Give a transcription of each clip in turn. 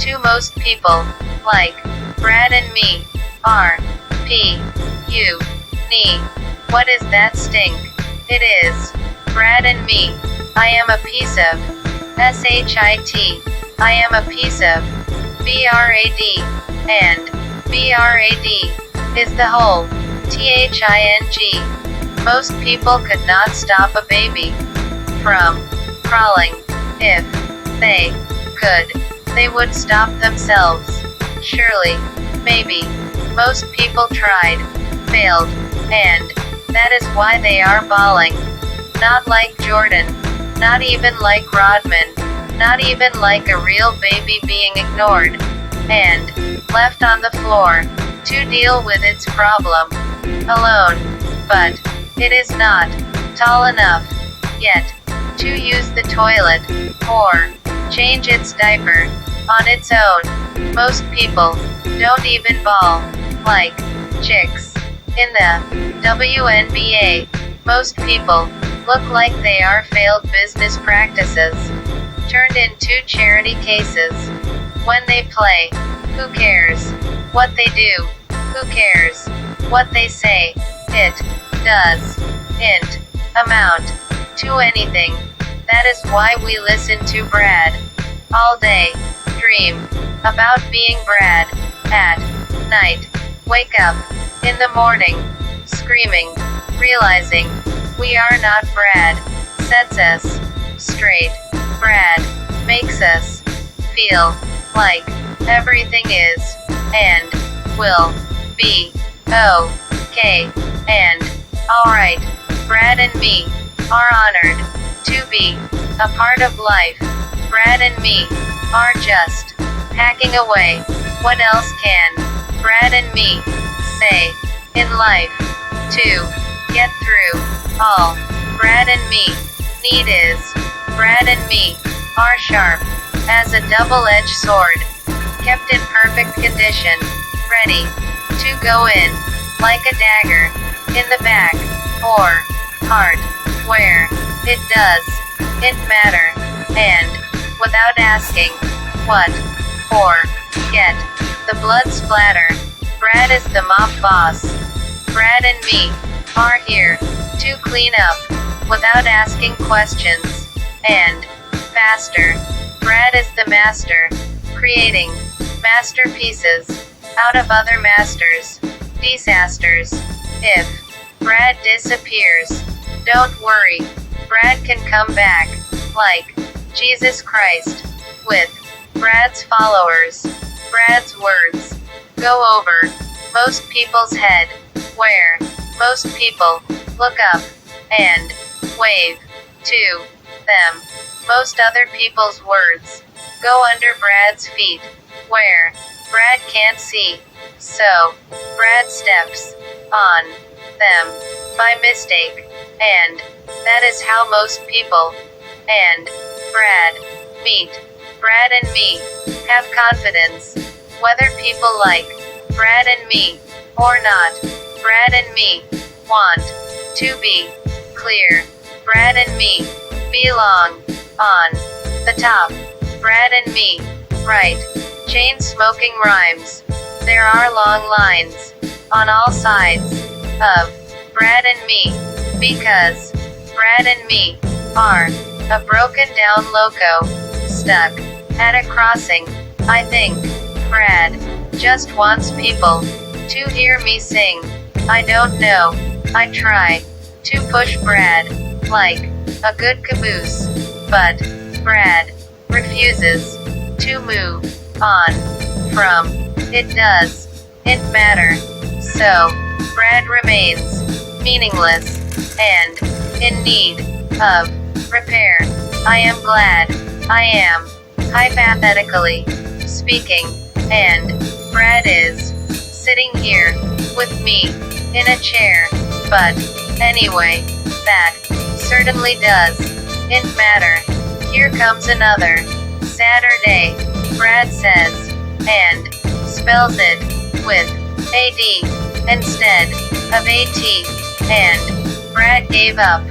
to most people, like Brad and me, are P-U-N-E. What is that stink? It is Brad and me. I am a piece of S-H-I-T. I am a piece of B-R-A-D. And B-R-A-D is the whole T-H-I-N-G. Most people could not stop a baby from crawling. If they could, they would stop themselves. Surely, maybe, most people tried, failed, and that is why they are bawling. Not like Jordan, not even like Rodman, not even like a real baby being ignored and left on the floor to deal with its problem alone. But it is not tall enough yet to use the toilet or change its diaper on its own. Most people don't even bawl like chicks in the WNBA. Most people look like they are failed business practices turned into charity cases. When they play, who cares what they do? Who cares what they say? It doesn't amount to anything. That is why we listen to Brad all day, dream about being Brad at night, wake up in the morning, screaming, realizing we are not Brad, sets us straight. Brad makes us feel like everything is and will be okay and alright. Brad and me are honored to be a part of life. Brad and me are just hacking away. What else can Brad and me say in life to get through all Brad and me need is Brad and me are sharp as a double-edged sword, kept in perfect condition, ready to go in like a dagger in the back or heart where it doesn't matter, and without asking what or get the blood splatter. Brad is the mob boss. Brad and me are here to clean up without asking questions and faster. Brad is the master, creating masterpieces out of other masters. Disasters. If Brad disappears, don't worry, Brad can come back, like Jesus Christ, with Brad's followers. Brad's words go over most people's head, where most people look up and wave to them. Most other people's words go under Brad's feet, where Brad can't see. So, Brad steps on them by mistake, and that is how most people and Brad meet. Brad and me have confidence, whether people like Brad and me or not. Brad and me want to be clear. Brad and me belong on the top. Brad and me write chain-smoking rhymes. There are long lines on all sides of Brad and me, because Brad and me are a broken down loco, stuck at a crossing. I think Brad just wants people to hear me sing. I don't know. I try to push Brad like a good caboose, but Brad refuses to move on from it. Doesn't matter. So Brad remains meaningless and in need of repair. I am glad I am, hypothetically speaking, and Brad is sitting here with me in a chair. But anyway, that certainly doesn't matter. Here comes another Saturday, Brad says, and spells it with a D instead of a T. And Brad gave up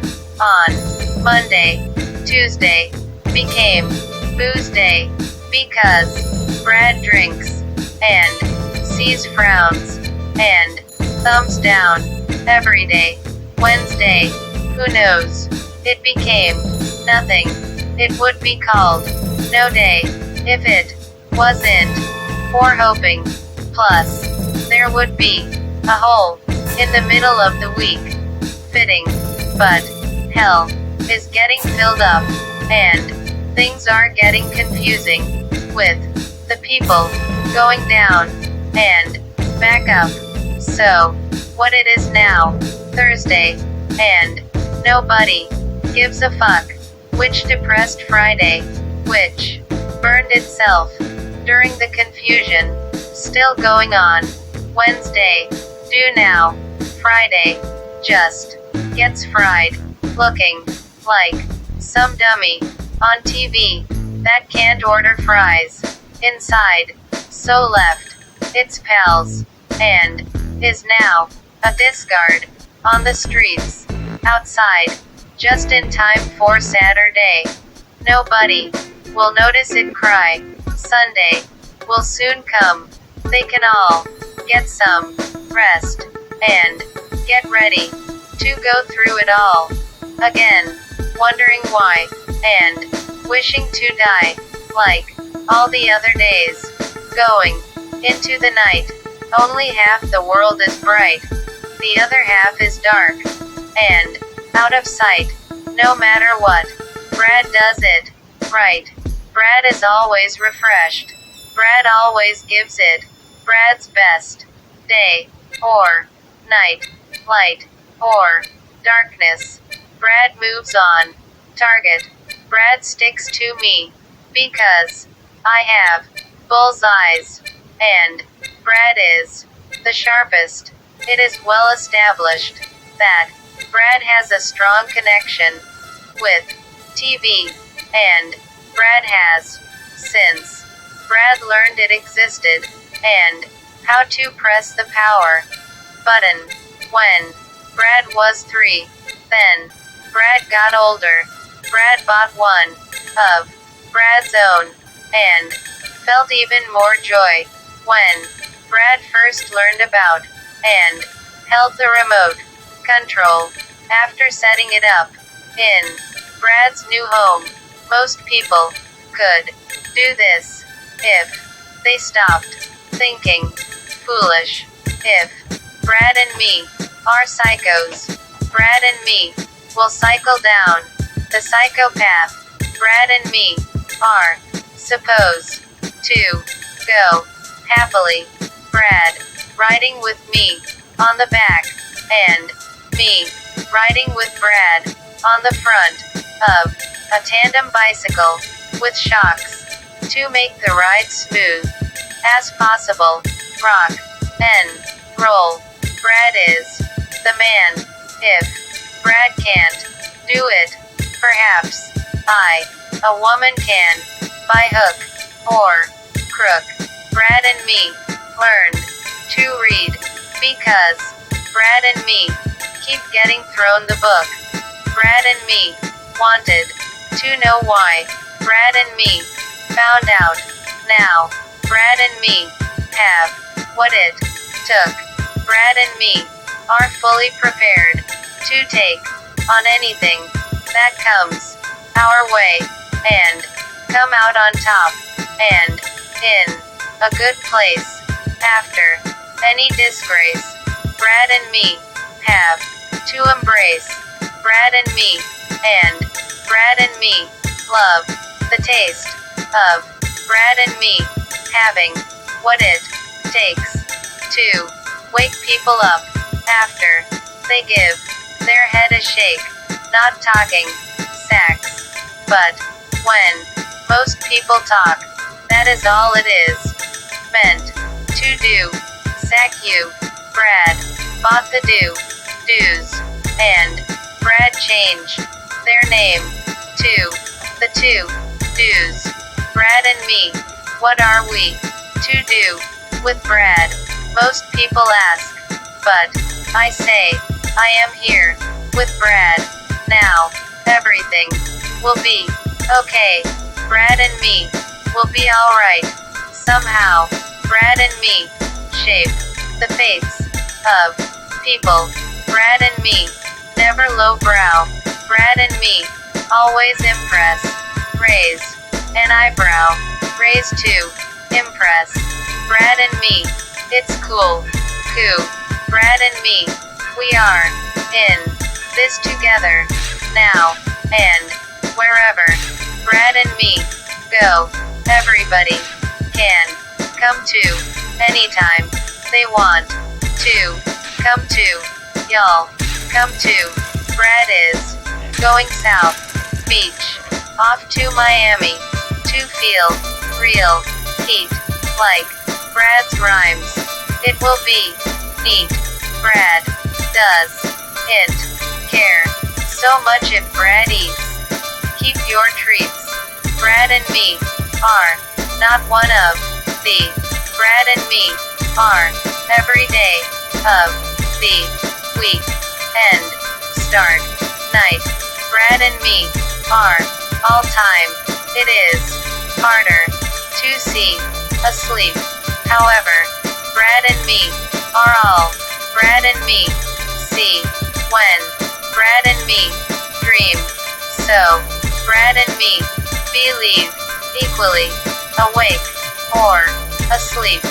on Monday. Tuesday became Booze Day because Brad drinks, and sees frowns, and thumbs down, every day. Wednesday, who knows? It became nothing. It would be called no day, if it wasn't for hoping. Plus, there would be a hole in the middle of the week. Fitting. But hell is getting filled up, and things are getting confusing with the people going down and back up. So, what it is now, Thursday, and nobody gives a fuck. Which depressed Friday, which burned itself during the confusion still going on. Wednesday, do now. Friday, just gets fried, looking like some dummy on TV that can't order fries inside, so left its pals, and is now a discard on the streets outside, just in time for Saturday. Nobody will notice it cry. Sunday will soon come. They can all get some rest and get ready to go through it all again, wondering why, and wishing to die like all the other days. Going into the night, only half the world is bright, the other half is dark and out of sight. No matter what, Brad does it right. Brad is always refreshed. Brad always gives it Brad's best. Day or night, light or darkness, Brad moves on. Target. Brad sticks to me because I have bull's eyes, and Brad is the sharpest. It is well established that Brad has a strong connection with TV, and Brad has, since Brad learned it existed, and how to press the power button when Brad was 3. Then, Brad got older. Brad bought one of Brad's own, and felt even more joy when Brad first learned about and held the remote control. After setting it up in Brad's new home, most people could do this if they stopped thinking foolish. If Brad and me are psychos, Brad and me will cycle down the psychopath. Brad and me are supposed to go happily. Brad riding with me on the back, and me riding with Brad on the front of a tandem bicycle with shocks to make the ride smooth as possible. Rock and roll. Brad is the man. If Brad can't do it, perhaps I, a woman, can, by hook or crook. Brad and me learned to read because Brad and me keep getting thrown the book. Brad and me wanted to know why. Brad and me found out. Now, Brad and me have what it took. Brad and me are fully prepared to take on anything that comes our way and come out on top and in a good place after any disgrace. Brad and me have to embrace. Brad and me and Brad and me love the taste of Brad and me having what it takes to wake people up after they give their head a shake. Not talking sacks, but when most people talk, that is all it is meant to do. Sack you. Brad bought the dues, and Brad changed their name to the two dues. Brad and me, what are we to do with Brad? Most people ask, but I say, I am here with Brad. Now, everything will be okay. Brad and me will be alright. Somehow, Brad and me shape the fates of people. Brad and me never lowbrow. Brad and me always impress. Raise an eyebrow. Raise to impress. Brad and me, it's cool. Cool. Brad and me, we are in this together. Now and wherever Brad and me go, everybody can come to anytime they want to come to. Y'all come to. Brad is going south beach off to Miami to feel real heat like Brad's rhymes. It will be neat. Brad doesn't care so much if Brad eats. Keep your treats. Brad and me are not one of the. Brad and me are every day of the week and start night. Brad and me are all time. It is harder to see asleep. However, Brad and me are all. Brad and me see when Brad and me dream. So, Brad and me believe equally awake or asleep.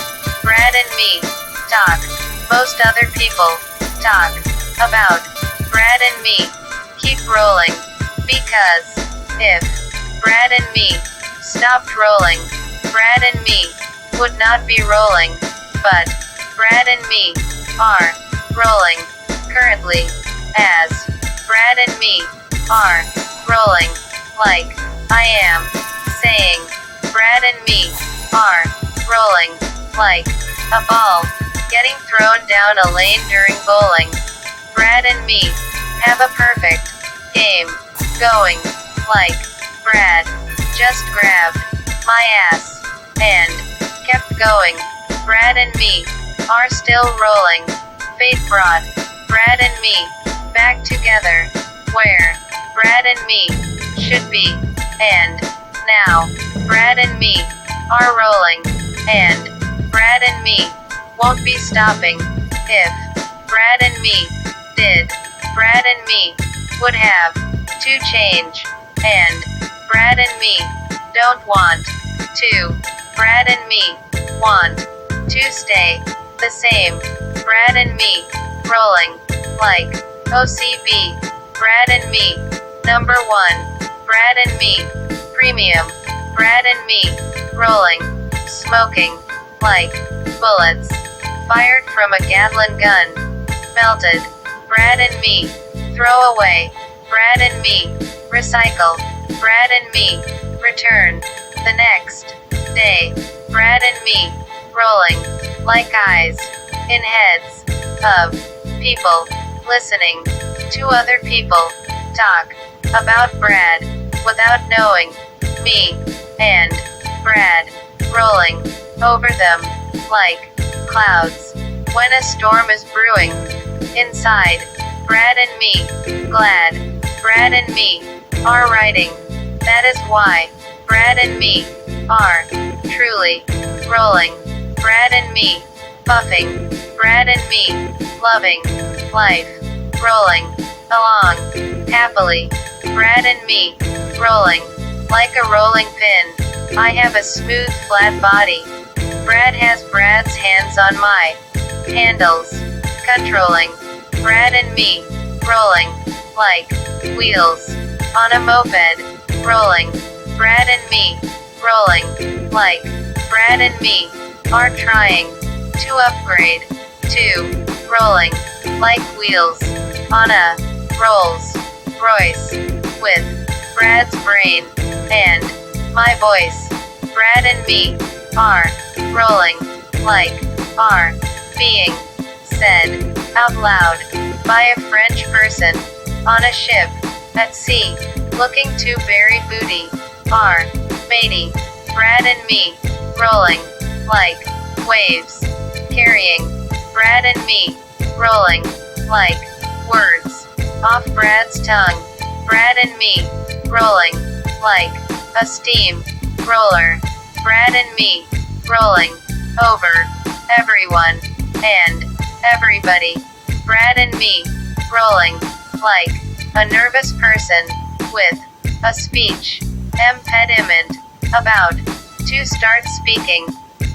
Brad and me talk. Most other people talk about Brad and me keep rolling because if Brad and me stopped rolling, Brad and me would not be rolling. But Brad and me are rolling currently as Brad and me are rolling like I am saying Brad and me are rolling like a ball getting thrown down a lane during bowling. Brad and me have a perfect game going like Brad just grabbed my ass and kept going. Brad and me are still rolling. Fate brought Brad and me back together where Brad and me should be. And now Brad and me are rolling and Brad and me won't be stopping. If Brad and me did, Brad and me would have to change. And Brad and me don't want to. Brad and me want to stay the same. Brad and me rolling like OCB. Brad and me number one. Brad and me premium. Brad and me rolling, smoking like bullets fired from a Gatling gun. Melted. Brad and me throw away. Brad and me recycle. Brad and me return the next day. Brad and me rolling like eyes in heads of people listening to other people talk about Brad without knowing me and Brad rolling over them like clouds when a storm is brewing inside. Brad and me glad. Brad and me are writing. That is why Brad and me are truly rolling. Brad and me puffing. Brad and me loving life. Rolling along happily. Brad and me rolling like a rolling pin. I have a smooth flat body. Brad has Brad's hands on my handles, controlling. Brad and me rolling like wheels on a moped. Rolling. Brad and me rolling like Brad and me are trying to upgrade to rolling like wheels on a Rolls Royce with Brad's brain and my voice. Brad and me are rolling like are being said out loud by a French person on a ship at sea looking to bury booty. Are matey. Brad and me rolling like waves carrying. Brad and me rolling like words off Brad's tongue. Brad and me rolling like a steam roller. Brad and me rolling over everyone and everybody. Brad and me, rolling like a nervous person with a speech impediment about to start speaking.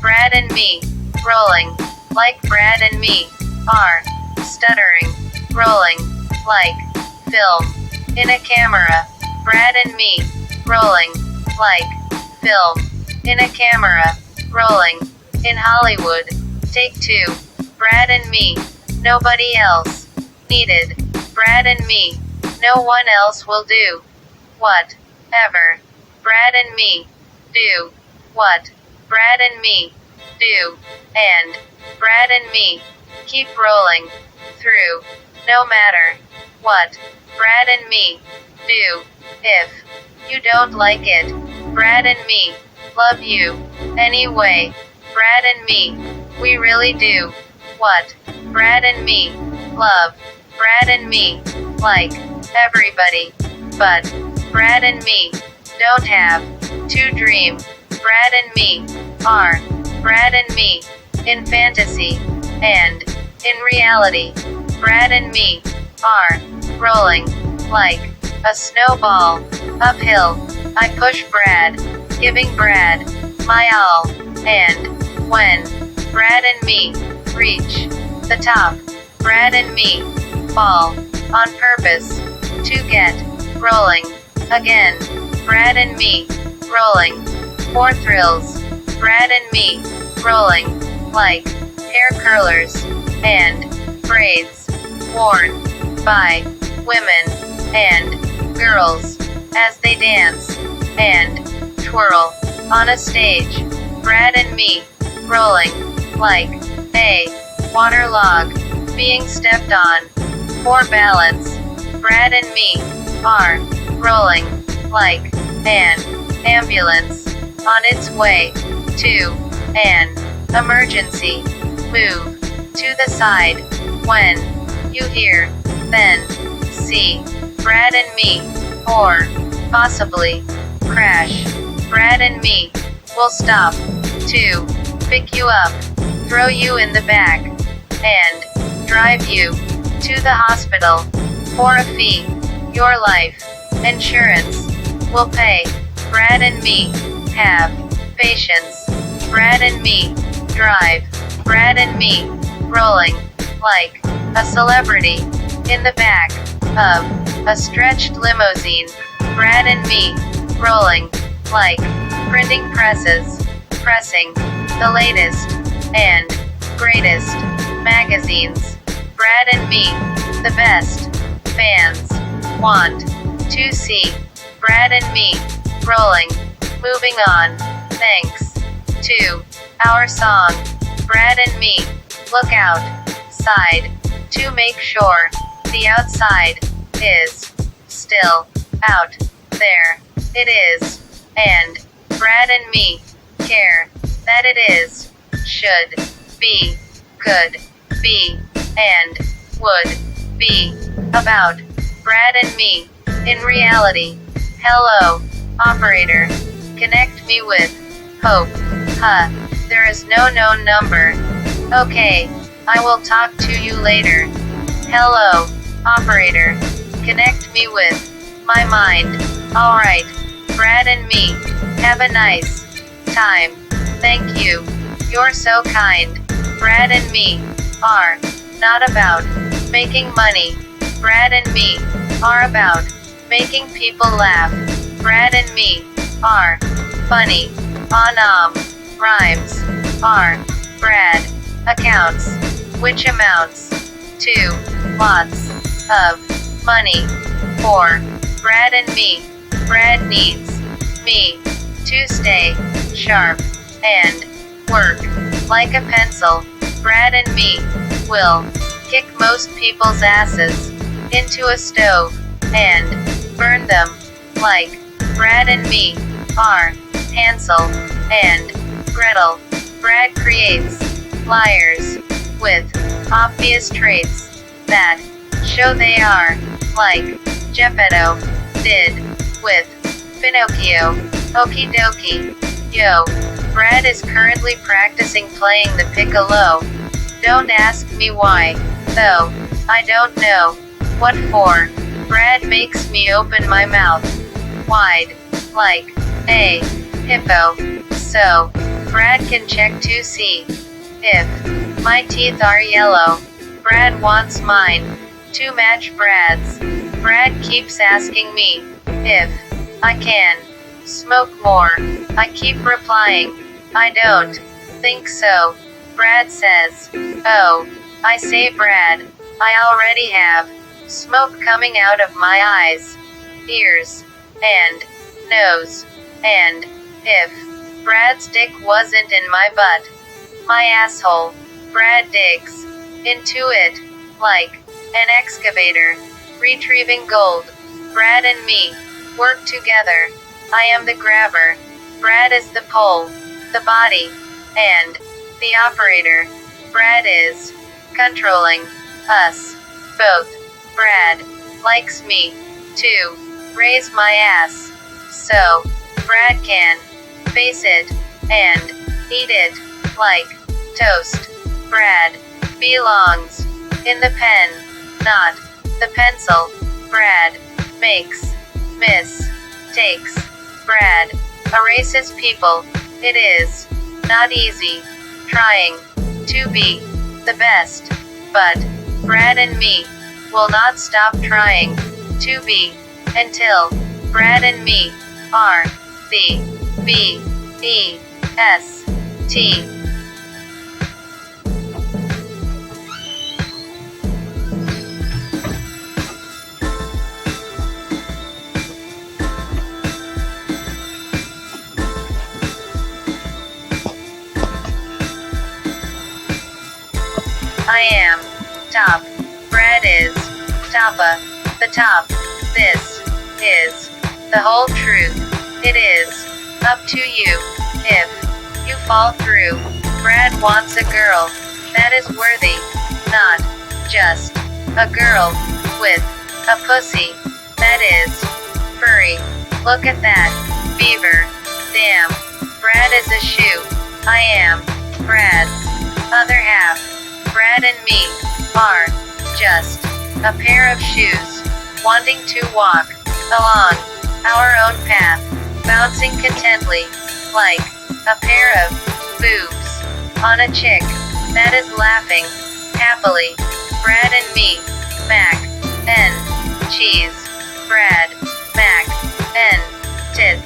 Brad and me, rolling like Brad and me are stuttering, rolling like film in a camera. Brad and me, rolling like film in a camera, rolling in Hollywood. Take 2. Brad and me, nobody else needed. Brad and me, no one else will do whatever Brad and me do. What Brad and me do, and Brad and me keep rolling through, no matter what Brad and me do. If you don't like it, Brad and me love you anyway. Brad and me, we really do what Brad and me love. Brad and me like everybody, but Brad and me don't have to dream. Brad and me are Brad and me in fantasy and in reality. Brad and me are rolling like a snowball uphill. I push Brad, giving Brad my all, and when Brad and me reach the top, Brad and me fall on purpose to get rolling again. Brad and me rolling for thrills. Brad and me rolling like hair curlers and braids worn by women and girls as they dance and twirl on a stage. Brad and me rolling like a water log being stepped on for balance. Brad and me are rolling like an ambulance on its way to an emergency. Move to the side when you hear, then see Brad and me, or possibly crash. Brad and me will stop to pick you up, throw you in the back, and drive you to the hospital for a fee. Your life insurance will pay. Brad and me have patience. Brad and me drive. Brad and me rolling like a celebrity in the back of a stretched limousine. Brad and me rolling like printing presses, pressing the latest and greatest magazines. Brad and me, the best fans want to see. Brad and me rolling, moving on, thanks to our song. Brad and me look outside to make sure the outside is still out there. It is, and Brad and me care that it is, should be, could be, and would be about Brad and me in reality. Hello, operator. Connect me with Hope. There is no known number. Okay, I will talk to you later. Hello, operator. Connect me with my mind. Alright, Brad and me, have a nice time. Thank you. You're so kind. Brad and me are not about making money. Brad and me are about making people laugh. Brad and me are funny. Rhymes are Brad accounts, which amounts to lots of money for Brad and me. Brad needs me to stay sharp and work like a pencil. Brad and me will kick most people's asses into a stove and burn them like Brad and me are Hansel and Gretel. Brad creates liars with obvious traits that show they are like Geppetto did with Pinocchio. Okie dokie. Yo, Brad is currently practicing playing the piccolo. Don't ask me why, though. I don't know. What for? Brad makes me open my mouth wide, like a hippo, so Brad can check to see if my teeth are yellow. Brad wants mine to match Brad's. Brad keeps asking me if I can smoke more. I keep replying, I don't think so. Brad says, oh. I say, Brad, I already have smoke coming out of my eyes, ears, and nose. And if Brad's dick wasn't in my butt, my asshole, Brad digs into it like an excavator, retrieving gold. Brad and me work together. I am the grabber. Brad is the pole, the body, and the operator. Brad is controlling us both. Brad likes me to raise my ass so Brad can face it and eat it like toast. Brad belongs in the pen, not the pencil. Brad makes mistakes. Brad erases people. It is not easy trying to be the best, but Brad and me will not stop trying to be until Brad and me are the B-E-S-T. I am top. Brad is toppa. The top. This is the whole truth. It is up to you if you fall through. Brad wants a girl that is worthy, not just a girl with a pussy that is furry. Look at that beaver. Damn. Brad is a shoe. I am Brad's other half. Brad and me are just a pair of shoes, wanting to walk along our own path, bouncing contently, like a pair of boobs on a chick that is laughing happily. Brad and me, mac and cheese. Brad, mac and tits,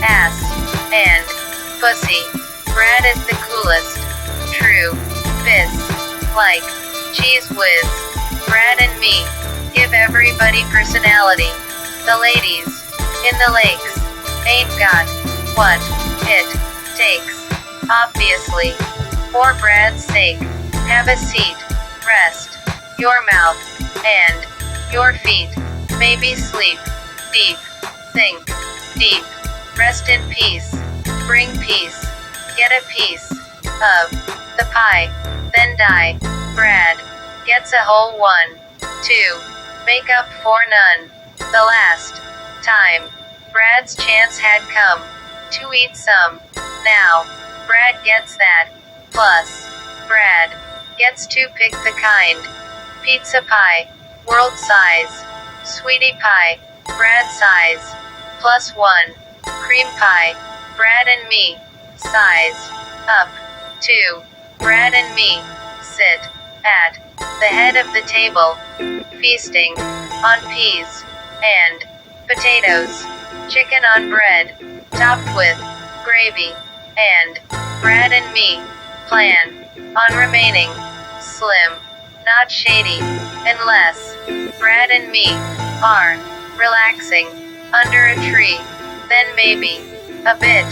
ass and pussy. Brad is the coolest. True. Fist. Like cheese whiz. Brad and me give everybody personality. The ladies in the lakes ain't got what it takes. Obviously, for Brad's sake, have a seat, rest your mouth and your feet. Maybe sleep deep, think deep, rest in peace, bring peace, get a piece of the pie, then die. Brad gets a whole one to make up for none. The last time Brad's chance had come to eat some. Now Brad gets that. Plus, Brad gets to pick the kind. Pizza pie, world size. Sweetie pie, Brad size. +1. Cream pie, Brad and me, size. Up. 2. Brad and me sit at the head of the table, feasting on peas and potatoes, chicken on bread, topped with gravy, and Brad and me plan on remaining slim, not shady, unless Brad and me are relaxing under a tree, then maybe a bit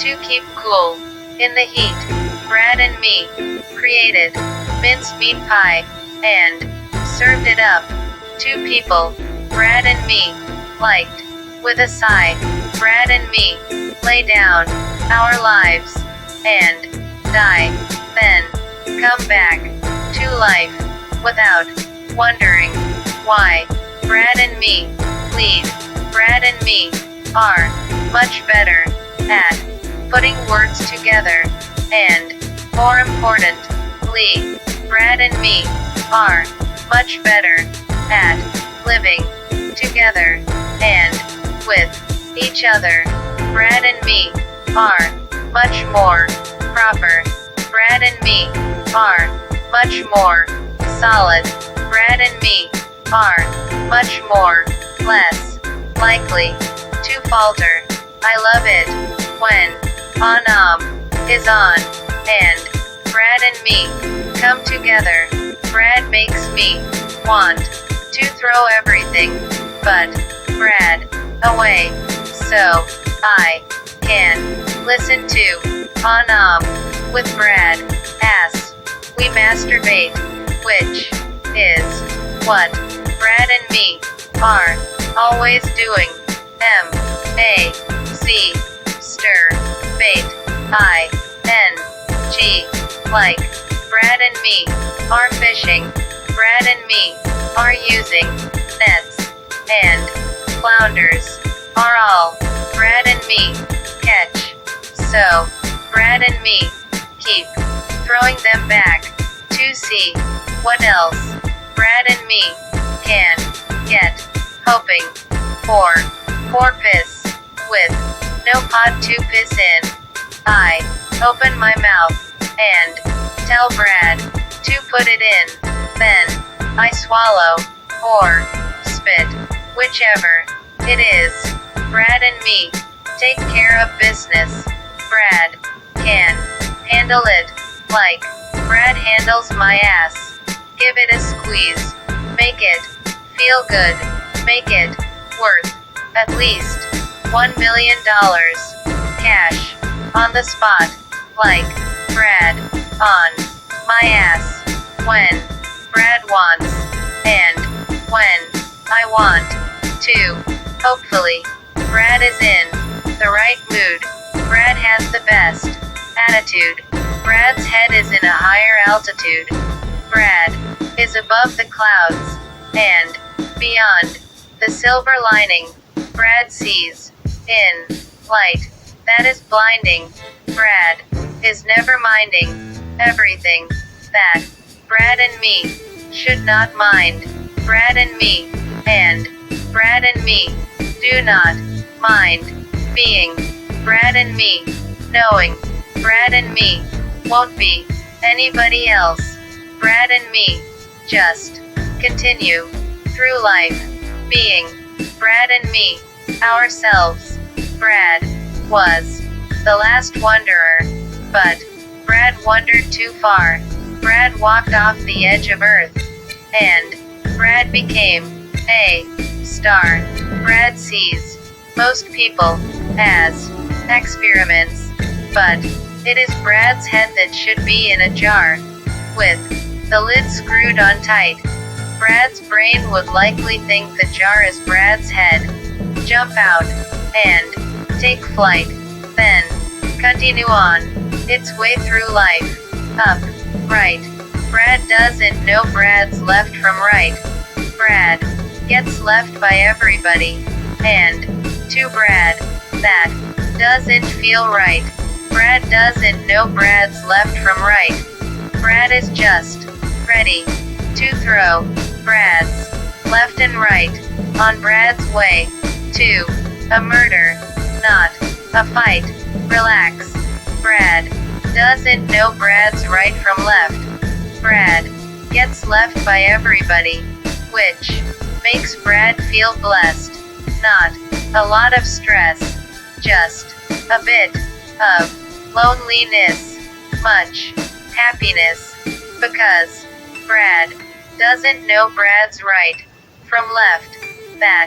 to keep cool in the heat. Brad and me created mincemeat pie and served it up to people Brad and me liked with a sigh. Brad and me lay down our lives and die, then come back to life without wondering why. Brad and me lead. Brad and me are much better at putting words together, and, more importantly, Brad and me are much better at living together and with each other. Brad and me are much more proper. Brad and me are much more solid. Brad and me are much more less likely to falter. I love it when on is on and Brad and me come together. Brad makes me want to throw everything but Brad away so I can listen to on with Brad as we masturbate, which is what Brad and me are always doing. M-A-C stir bait I-N-G like Brad and me are fishing. Brad and me are using nets and flounders are all Brad and me catch. So Brad and me keep throwing them back to see what else Brad and me can get, hoping for piss with no pot to piss in. I open my mouth and tell Brad to put it in. Then I swallow or spit, whichever it is. Brad and me take care of business. Brad can handle it like Brad handles my ass. Give it a squeeze. Make it feel good. Make it worth at least $1 million cash on the spot, like Brad on my ass when Brad wants and when I want to. Hopefully, Brad is in the right mood. Brad has the best attitude. Brad's head is in a higher altitude. Brad is above the clouds and beyond the silver lining. Brad sees in light that is blinding. Brad is never minding everything that Brad and me should not mind. Brad and me and Brad and me do not mind being Brad and me, knowing Brad and me won't be anybody else. Brad and me just continue through life being Brad and me, ourselves. Brad was the last wanderer, but Brad wandered too far. Brad walked off the edge of Earth, and Brad became a star. Brad sees most people as experiments, but it is Brad's head that should be in a jar, with the lid screwed on tight. Brad's brain would likely think the jar is Brad's head, jump out, and take flight, then continue on its way through life, up, right. Brad doesn't know Brad's left from right. Brad gets left by everybody, and to Brad, that doesn't feel right. Brad doesn't know Brad's left from right. Brad is just ready to throw Brad's left and right on Brad's way to a murder, not a fight. Relax. Brad doesn't know Brad's right from left. Brad gets left by everybody, which makes Brad feel blessed. Not a lot of stress, just a bit of loneliness, much happiness, because Brad doesn't know Brad's right from left. That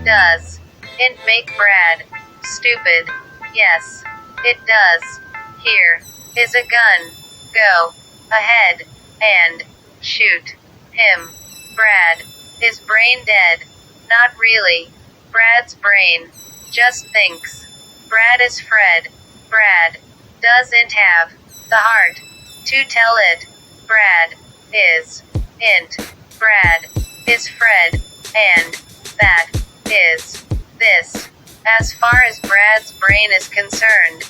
doesn't make Brad stupid. Yes, it does. Here is a gun. Go ahead and shoot him. Brad is brain dead. Not really. Brad's brain just thinks. Brad is Fred. Brad doesn't have the heart to tell it. Brad is int. Brad is Fred. And that is this. As far as Brad's brain is concerned,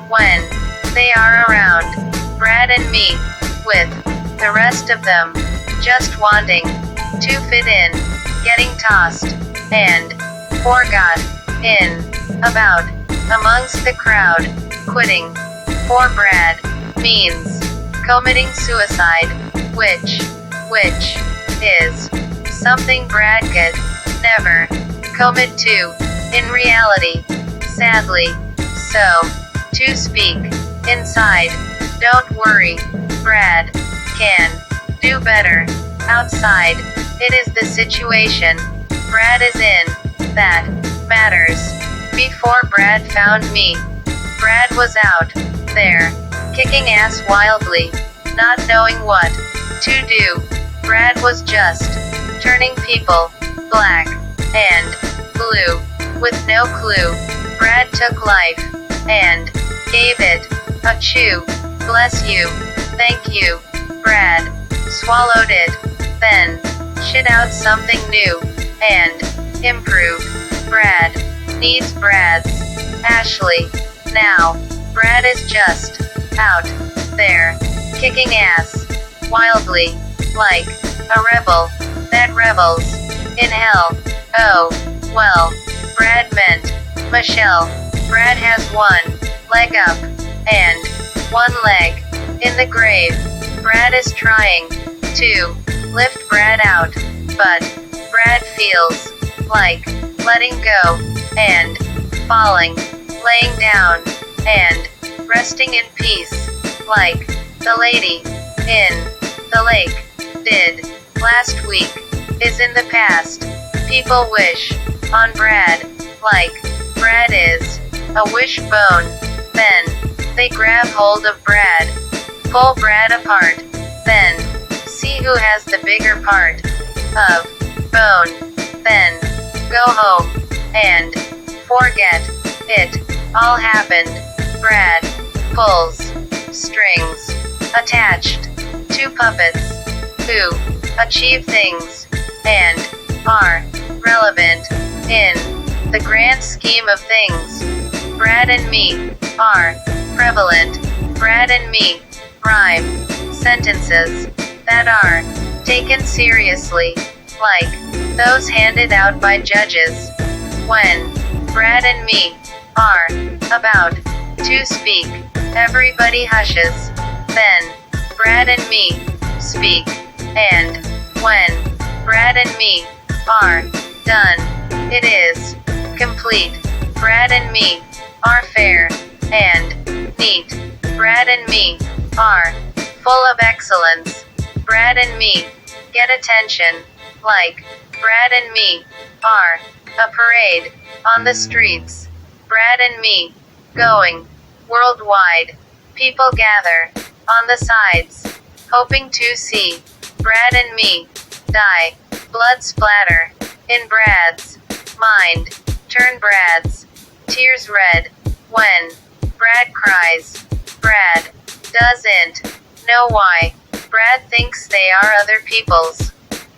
when they are around. Brad and me, with the rest of them, just wanting to fit in, getting tossed and forgot in, about, amongst the crowd. Quitting for Brad means committing suicide, which is something Brad could never commit to in reality, sadly. So, to speak inside, don't worry, Brad can do better outside. It is the situation Brad is in that matters. Before Brad found me, Brad was out there, kicking ass wildly, not knowing what to do. Brad was just turning people black and blue, with no clue. Brad took life and gave it a chew. Bless you, thank you. Brad swallowed it, then shit out something new and improved. Brad needs Brad's Ashley. Now, Brad is just out there, kicking ass wildly, like a rebel that revels in hell. Oh, well, Brad meant Michelle. Brad has one leg up and one leg in the grave. Brad is trying to lift Brad out, but Brad feels like letting go and falling, laying down and resting in peace, like the lady in the lake did last week, is in the past. People wish on Brad, like Brad is a wishbone. Then they grab hold of Brad, pull Brad apart, then see who has the bigger part of bone. Then go home and forget it all happened. Brad pulls strings attached to puppets who achieve things and are relevant in the grand scheme of things. Brad and me are prevalent. Brad and me rhyme sentences that are taken seriously, like those handed out by judges. When Brad and me are about to speak, everybody hushes. Then Brad and me speak, and when Brad and me are done, it is complete. Brad and me are fair and neat. Brad and me are full of excellence. Brad and me get attention, like Brad and me are a parade on the streets. Brad and me going worldwide. People gather on the sides, hoping to see Brad and me die. Blood splatter in Brad's mind. Turn Brad's tears red when Brad cries. Brad doesn't know why. Brad thinks they are other people's.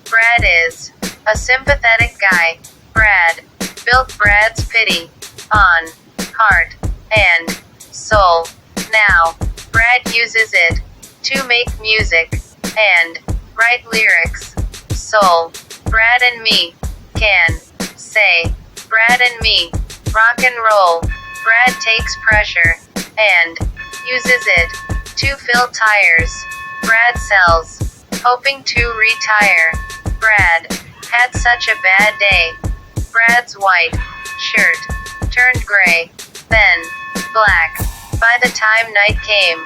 Brad is a sympathetic guy. Brad built Brad's pity on heart and soul. Now, Brad uses it to make music and write lyrics. Soul. Brad and me can say, Brad and me rock and roll. Brad takes pressure and uses it to fill tires. Brad sells, hoping to retire. Brad had such a bad day. Brad's white shirt turned gray, then black. By the time night came,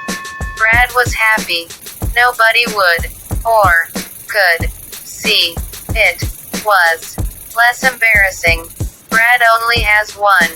Brad was happy. Nobody would or could see. It was less embarrassing. Brad only has one.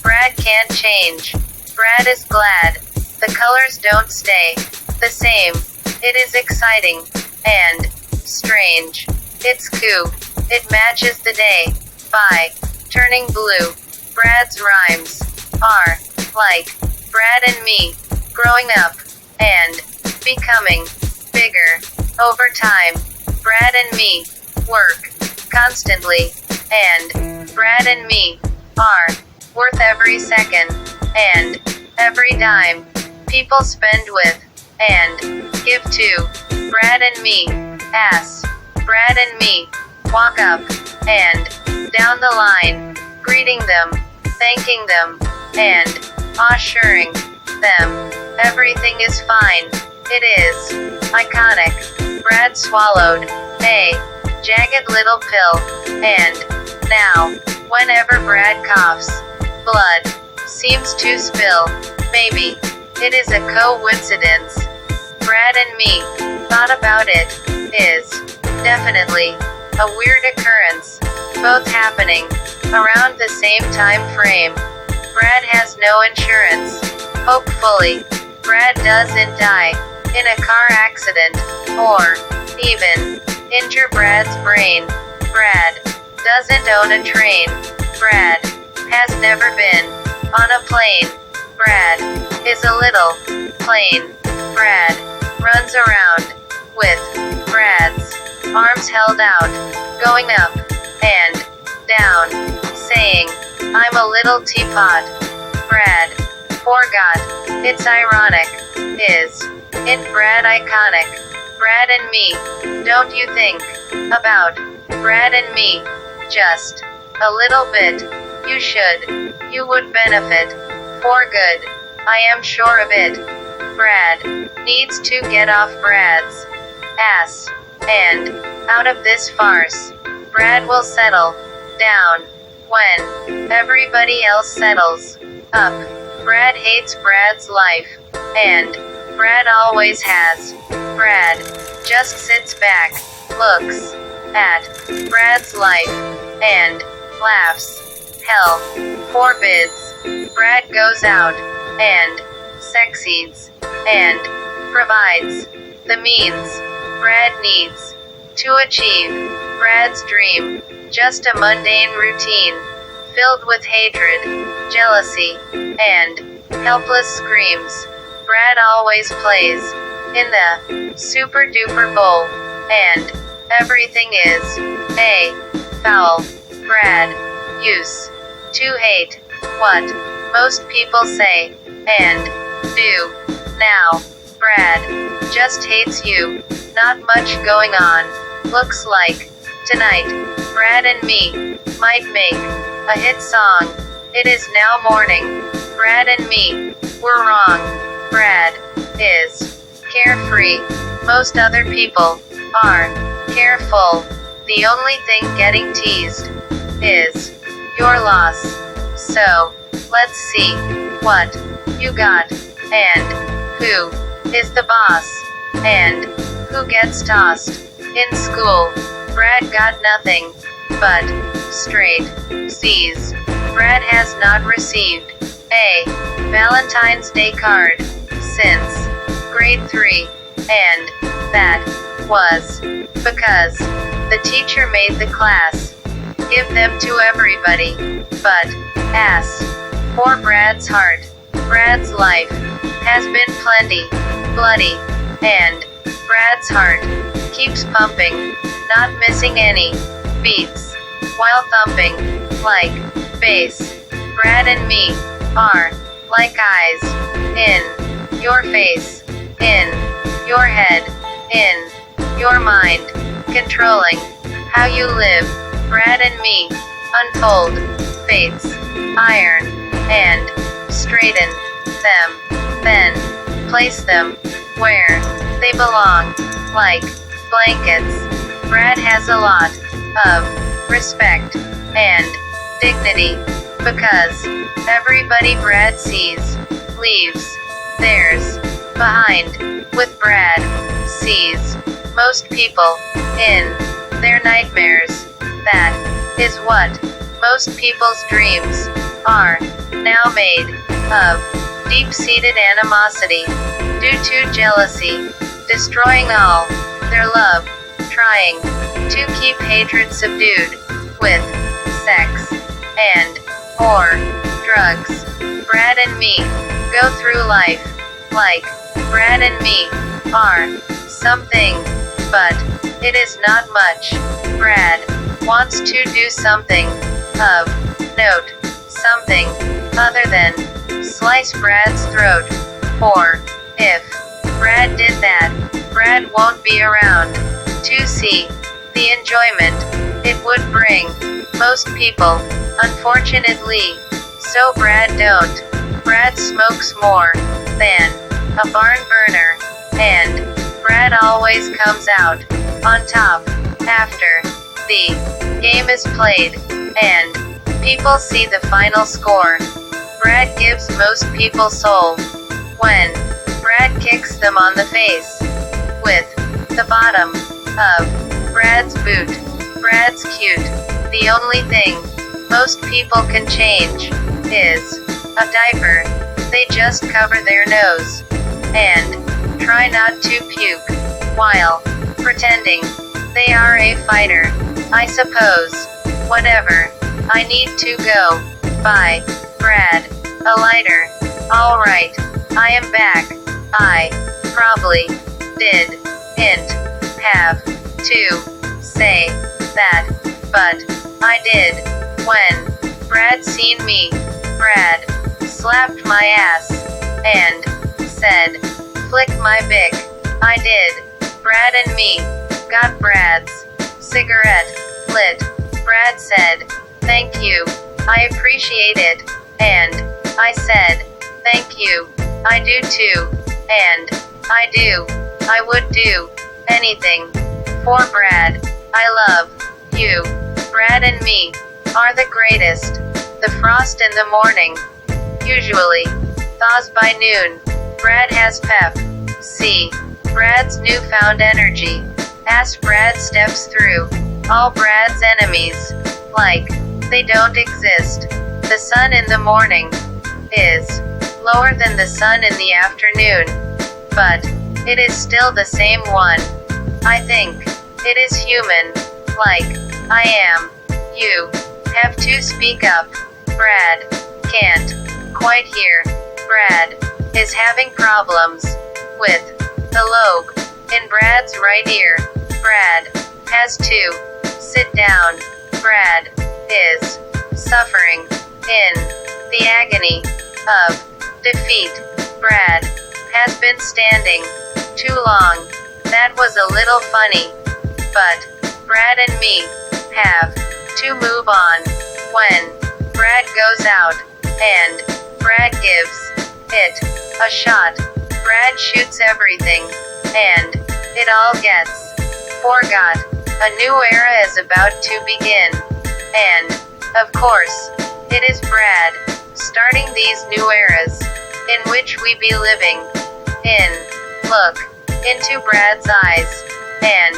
Brad can't change. Brad is glad. The colors don't stay the same. It is exciting and strange. It's cool. It matches the day by turning blue. Brad's rhymes are like Brad and me growing up and becoming bigger over time. Brad and me work constantly, and Brad and me are worth every second and every dime people spend with, and give to, Brad and me, ass, Brad and me, walk up, and down the line, greeting them, thanking them, and assuring them, everything is fine. It is iconic. Brad swallowed a jagged little pill, and now, whenever Brad coughs, blood seems to spill. Maybe it is a coincidence. Brad and me thought about it. Is definitely a weird occurrence, both happening around the same time frame. Brad has no insurance. Hopefully, Brad doesn't die in a car accident, or even injure Brad's brain. Brad doesn't own a train. Brad has never been on a plane. Brad is a little plane. Brad runs around with Brad's arms held out, going up and down, saying, I'm a little teapot. Brad forgot. It's ironic. Isn't Brad iconic? Brad and me. Don't you think about Brad and me just a little bit? You should. You would benefit for good. I am sure of it. Brad needs to get off Brad's ass and out of this farce. Brad will settle down when everybody else settles up. Brad hates Brad's life, and Brad always has. Brad just sits back, looks at Brad's life, and laughs. Hell forbids. Brad goes out and succeeds and provides the means Brad needs to achieve Brad's dream. Just a mundane routine filled with hatred, jealousy, and helpless screams. Brad always plays in the super duper bowl, and everything is a foul. Brad used to hate what most people say and do. Now, Brad just hates you. Not much going on. Looks like tonight, Brad and me might make a hit song. It is now morning. Brad and me were wrong. Brad is carefree. Most other people are careful. The only thing getting teased is your loss. So, let's see what you got, and who is the boss, and who gets tossed in school. Brad got nothing but straight C's. Brad has not received a Valentine's Day card since grade 3, and that was because the teacher made the class give them to everybody but asked for Brad's heart. Brad's life has been plenty bloody, and Brad's heart keeps pumping, not missing any beats, while thumping like bass. Brad and me are like eyes in your face, in your head, in your mind, controlling how you live. Brad and me unfold fates, iron and straighten them, then place them where they belong, like blankets. Brad has a lot of respect and dignity, because everybody Brad sees leaves theirs behind. With Brad sees most people in their nightmares. That is what most people's dreams are now made of. Deep-seated animosity due to jealousy, destroying all their love, trying to keep hatred subdued with sex and or drugs. Brad and me go through life like Brad and me are something, but it is not much. Brad wants to do something of note, something other than slice Brad's throat. For, if Brad did that, Brad won't be around to see the enjoyment it would bring most people, unfortunately. So Brad don't. Brad smokes more than a barn burner, and Brad always comes out on top after the game is played, and people see the final score. Brad gives most people soul when Brad kicks them on the face with the bottom of Brad's boot. Brad's cute. The only thing most people can change is a diaper. They just cover their nose and try not to puke while pretending they are a fighter. I suppose. Whatever. I need to go. Bye. Brad. A lighter. Alright. I am back. I probably didn't have to say that, but I did. When Brad seen me, Brad slapped my ass and said, "Flick my bick." I did. Brad and me got Brad's cigarette lit. Brad said, "Thank you. I appreciate it." And I said, "Thank you. I do too." And I do. I would do anything for Brad. I love you. Brad and me are the greatest. The frost in the morning usually thaws by noon. Brad has pep. See Brad's newfound energy as Brad steps through all Brad's enemies like they don't exist. The sun in the morning is lower than the sun in the afternoon, but it is still the same one. I think it is human, like I am. You have to speak up. Brad can't quite hear. Brad is having problems with the lobe in Brad's right ear. Brad has to sit down. Brad is suffering in the agony of defeat. Brad has been standing too long. That was a little funny. But Brad and me have to move on. When Brad goes out and Brad gives it a shot, Brad shoots everything and it all gets forgot. A new era is about to begin. And, of course, it is Brad starting these new eras in which we be living in. Look into Brad's eyes and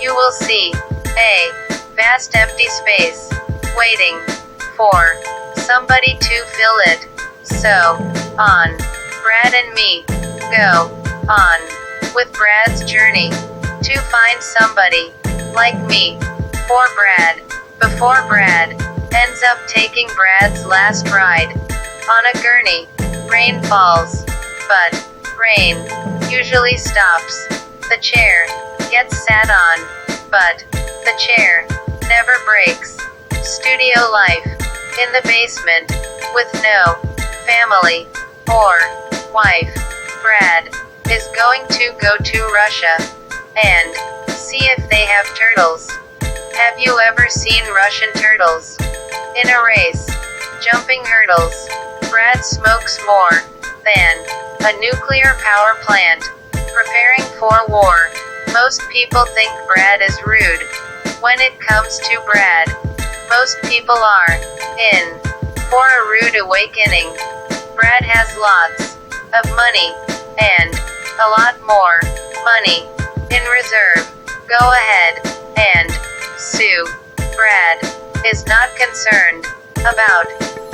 you will see a vast empty space waiting for somebody to fill it. So, on Brad and me go on with Brad's journey to find somebody like me for Brad before Brad ends up taking Brad's last ride on a gurney. Rain falls, but rain usually stops. The chair gets sat on, but the chair never breaks. Studio life in the basement with no family or wife. Brad is going to go to Russia and see if they have turtles. Have you ever seen Russian turtles in a race? Jumping hurdles. Brad smokes more than a nuclear power plant. Preparing for war. Most people think Brad is rude. When it comes to Brad, most people are in for a rude awakening. Brad has lots of money and a lot more money in reserve. Go ahead and sue. Brad is not concerned about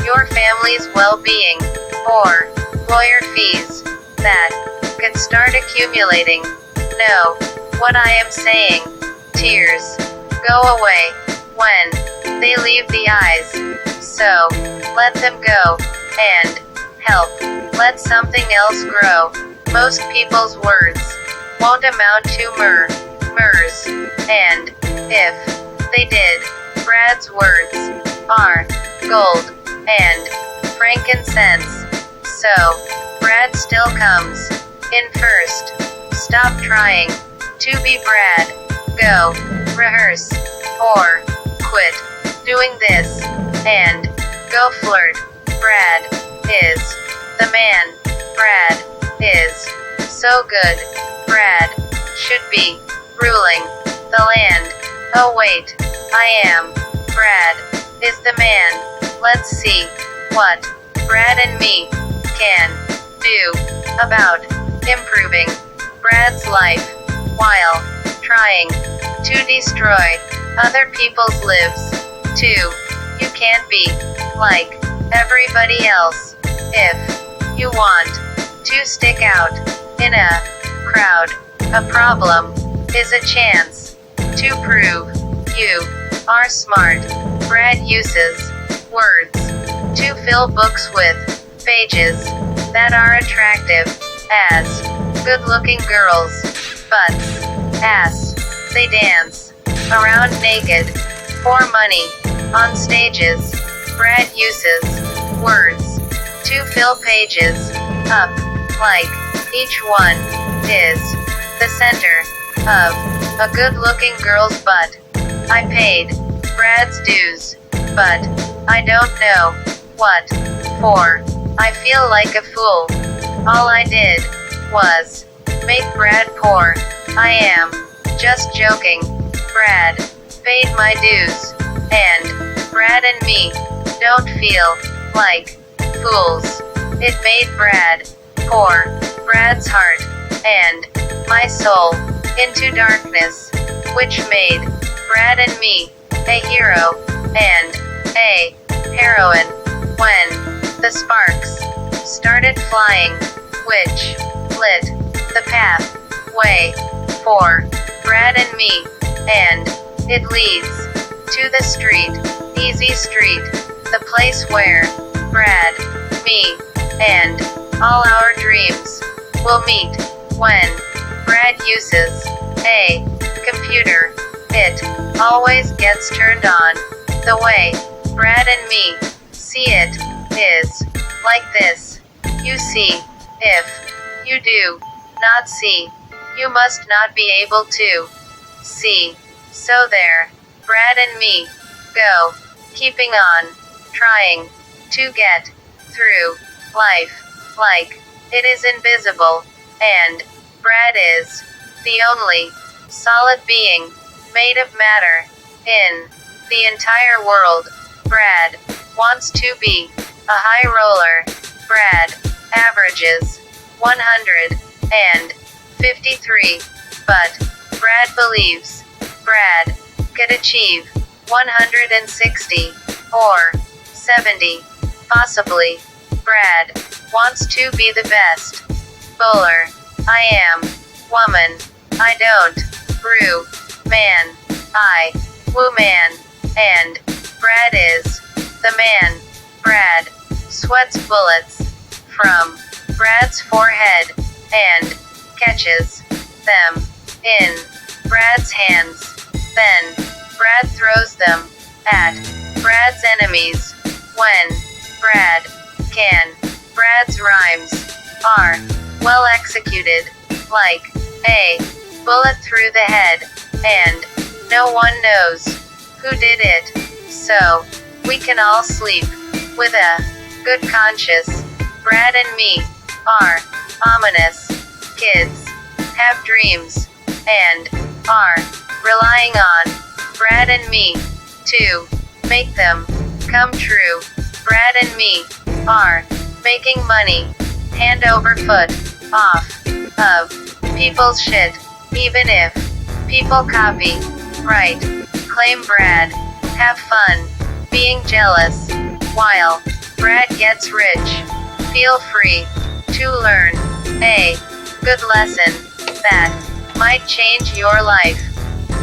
your family's well-being or lawyer fees that could start accumulating. Know what I am saying. Tears go away when they leave the eyes. So let them go and help let something else grow. Most people's words won't amount to murs, and if they did, Brad's words are gold and frankincense. So, Brad still comes in first. Stop trying to be Brad. Go rehearse or quit doing this and go flirt. Brad is the man. Brad is so good. Brad should be ruling the land. Oh wait, I am. Brad is the man. Let's see what Brad and me can do about improving Brad's life while trying to destroy other people's lives too. You can't be like everybody else if you want to stick out in a crowd. A problem is a chance to prove you are smart. Brad uses words to fill books with pages that are attractive as good-looking girls' butts. Ass. They dance around naked for money on stages. Brad uses words to fill pages up like each one is the center of a good-looking girl's butt. I paid Brad's dues, but I don't know what for. I feel like a fool. All I did was make Brad poor. I am just joking. Brad paid my dues, and Brad and me don't feel like fools. It made Brad pour Brad's heart and my soul into darkness, which made Brad and me a hero and a heroine. When the sparks started flying, which lit the pathway for Brad and me, and it leads to the street, easy street, the place where Brad, me, and all our dreams will meet. When Brad uses a computer, it always gets turned on. The way Brad and me see it is like this. You see, if you do not see, you must not be able to see. So there, Brad and me go, keeping on, trying to get through life like it is invisible, and Brad is the only solid being made of matter in the entire world. Brad wants to be a high roller. Brad averages 153, but Brad believes Brad could achieve 160 or 70, possibly. Brad wants to be the best bowler. I am woman. I don't brew man. I woo man. And Brad is the man. Brad sweats bullets from Brad's forehead and catches them in Brad's hands. Then Brad throws them at Brad's enemies. When Brad can, Brad's rhymes are well executed, like a bullet through the head, and no one knows who did it. So we can all sleep with a good conscience. Brad and me are ominous kids, have dreams, and are relying on Brad and me to make them come true. Brad and me are making money hand over foot off of people's shit, even if people copy, right, claim Brad, have fun being jealous while Brad gets rich. Feel free to learn a good lesson that might change your life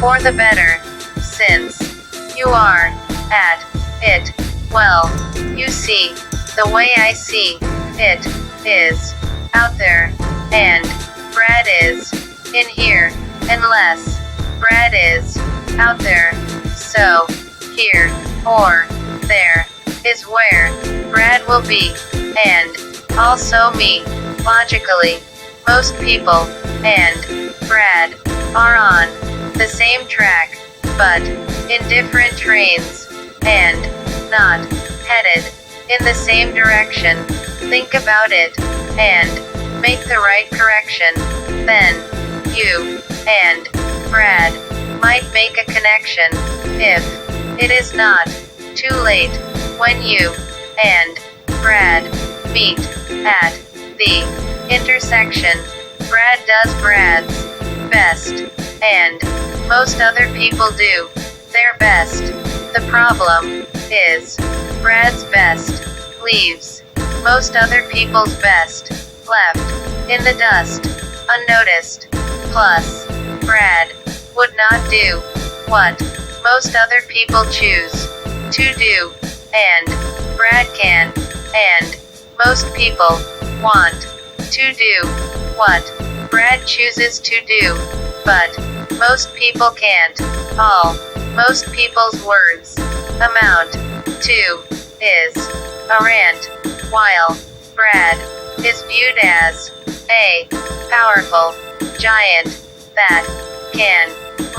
for the better, since you are at it. Well, you see, the way I see it is out there, and Brad is in here, unless Brad is out there. So, here or there is where Brad will be, and also me. Logically, most people, and Brad, are on the same track, but in different trains, and not headed in the same direction. Think about it, and make the right correction. Then, you and Brad might make a connection. If it is not too late when you and Brad meet at the intersection. Brad does Brad's best, and most other people do their best. The problem is, Brad's best leaves most other people's best left in the dust, unnoticed. Plus, Brad would not do what most other people choose to do, and Brad can, and most people want to do what Brad chooses to do, but most people can't. All most people's words amount to is a rant, while Brad is viewed as a powerful giant that can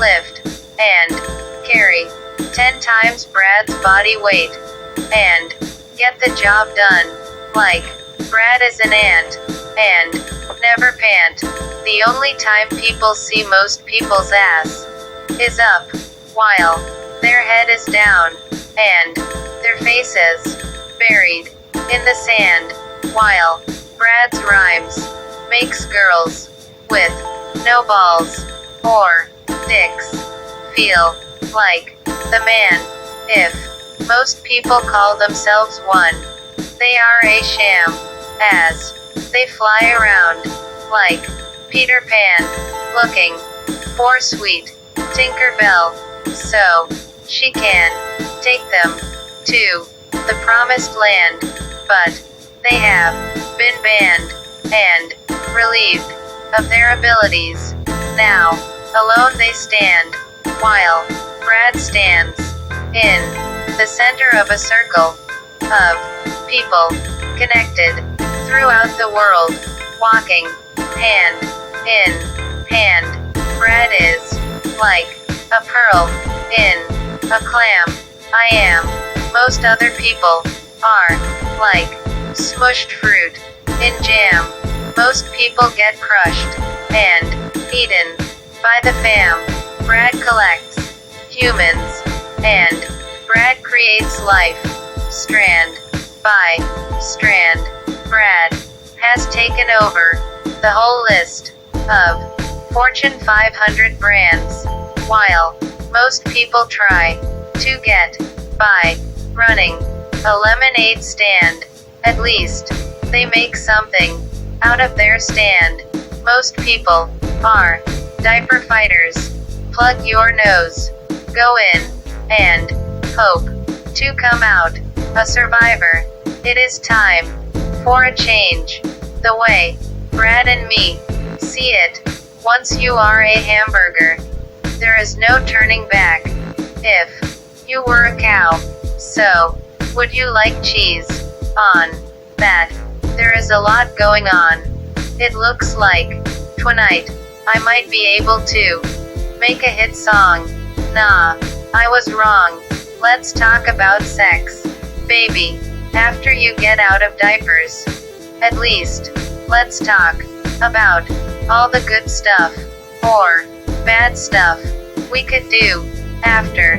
lift and carry 10 times Brad's body weight and get the job done. Like, Brad is an ant and never pant. The only time people see most people's ass is up, while their head is down, and their faces buried in the sand, while Brad's rhymes makes girls with no balls or dicks feel like the man. If most people call themselves one, they are a sham, as they fly around like Peter Pan, looking for sweet Tinker Bell, so she can take them to the promised land. But they have been banned and relieved of their abilities. Now, alone they stand, while Brad stands in the center of a circle of people connected throughout the world, walking hand in hand. Brad is like a pearl in a clam. I am. Most other people are like smushed fruit in jam. Most people get crushed and eaten by the fam. Brad collects humans, and Brad creates life. Strand by strand, Brad has taken over the whole list of Fortune 500 brands, while most people try to get by running a lemonade stand. At least they make something out of their stand. Most people are diaper fighters. Plug your nose, go in, and hope to come out a survivor. It is time for a change. The way Brad and me see it. Once you are a hamburger, there is no turning back. If you were a cow, so would you like cheese on that? There is a lot going on. It looks like tonight I might be able to make a hit song. Nah, I was wrong. Let's talk about sex, baby, after you get out of diapers. At least, let's talk about all the good stuff, or bad stuff, we could do after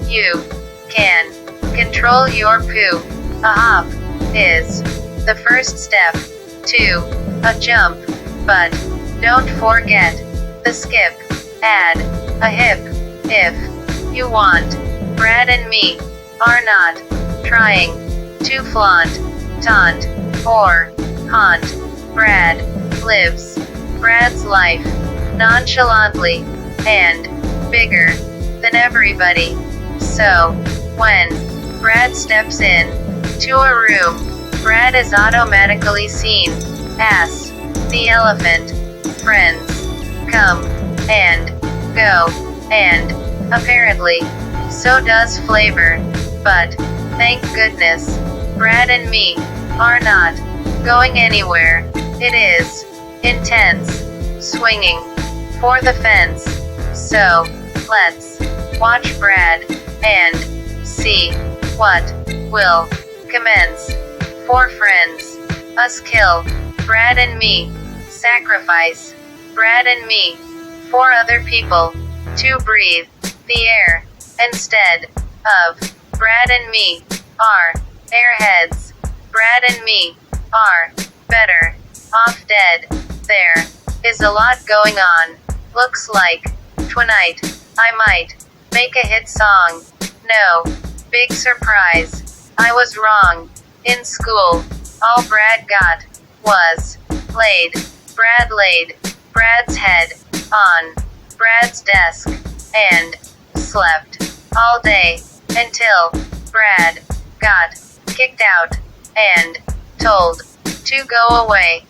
you can control your poo. A hop is the first step to a jump, but don't forget the skip. Add a hip if you want. Brad and me are not trying to flaunt, taunt, or haunt. Brad lives Brad's life nonchalantly and bigger than everybody. So, when Brad steps in to a room, Brad is automatically seen as the elephant. Friends come and go, and apparently, so does flavor. But thank goodness, Brad and me are not going anywhere. It is intense, swinging for the fence. So, let's watch Brad and see what will commence. For friends, us kill, Brad and me, sacrifice, Brad and me, for other people, to breathe the air, instead of Brad and me, are airheads. Brad and me are better off dead. There is a lot going on. Looks like tonight I might make a hit song. No big surprise, I was wrong. In school, all Brad got was laid. Brad laid Brad's head on Brad's desk and slept all day until Brad got kicked out and told to go away.